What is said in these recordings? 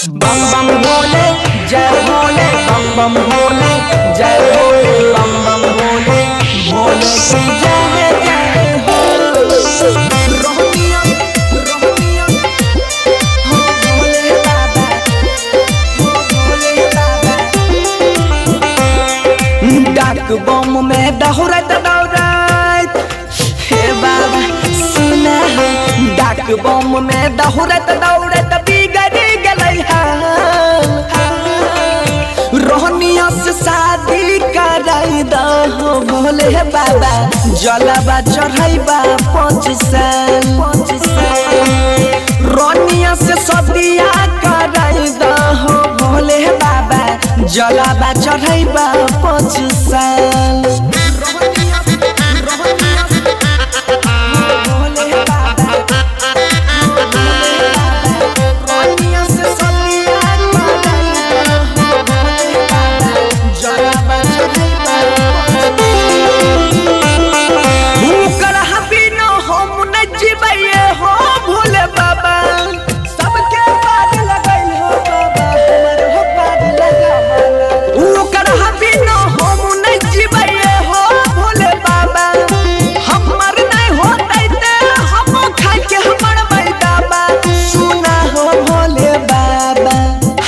बम बम भोले जय भोले, बम बम भोले जय भोले, बम बम भोले भोले की जय जय हो। रोहनिया रोहनिया हो भोले बाबा, हो भोले बाबा। डाक बम में दौड़त दौड़त हे बाबा सुना, डाक बम में दौड़त दौड़त बिगड़ी गलई रोहनिया से शादी कराई दहो भोले बाबा, जलवा चढ़ाइबा 5 साल। रोहनिया से शादिया कराई दहो भोले बाबा, जलवा चढ़ाइबा 5 साल।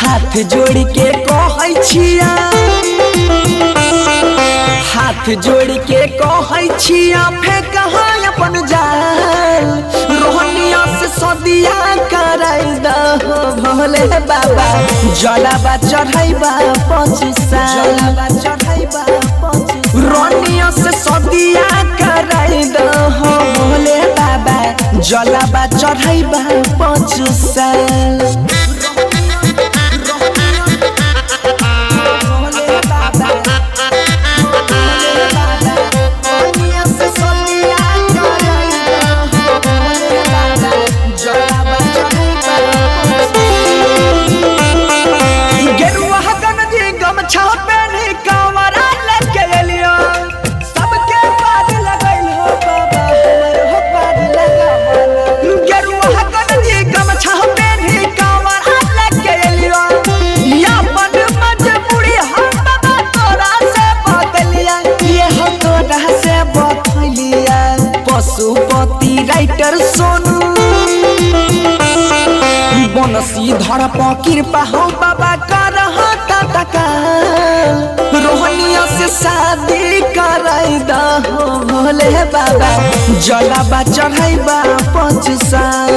हाथ जोड़ के कहै छिया, हाथ जोड़ के कहै छिया फेंक अपन जाल। रोहनिया से शादिया कराई दहो भोले बाबा, जलवा चढ़ाइबा 5 साल। रोहनिया से शादिया कराई दहो भोले बाबा, जलवा चढ़ाइबा 5 साल। पशुपति राइटर सोनू बनसी धर कृपा हो बाबा कर तका। रोहनिया से शादी कराई दहो भोले बाबा, जलवा चढ़ाइबा 5 साल।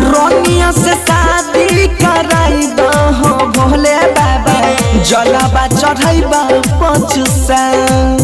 रोहनिया से शादी कराई दहो भोले बाबा, जलवा चढ़ाइबा 5 साल।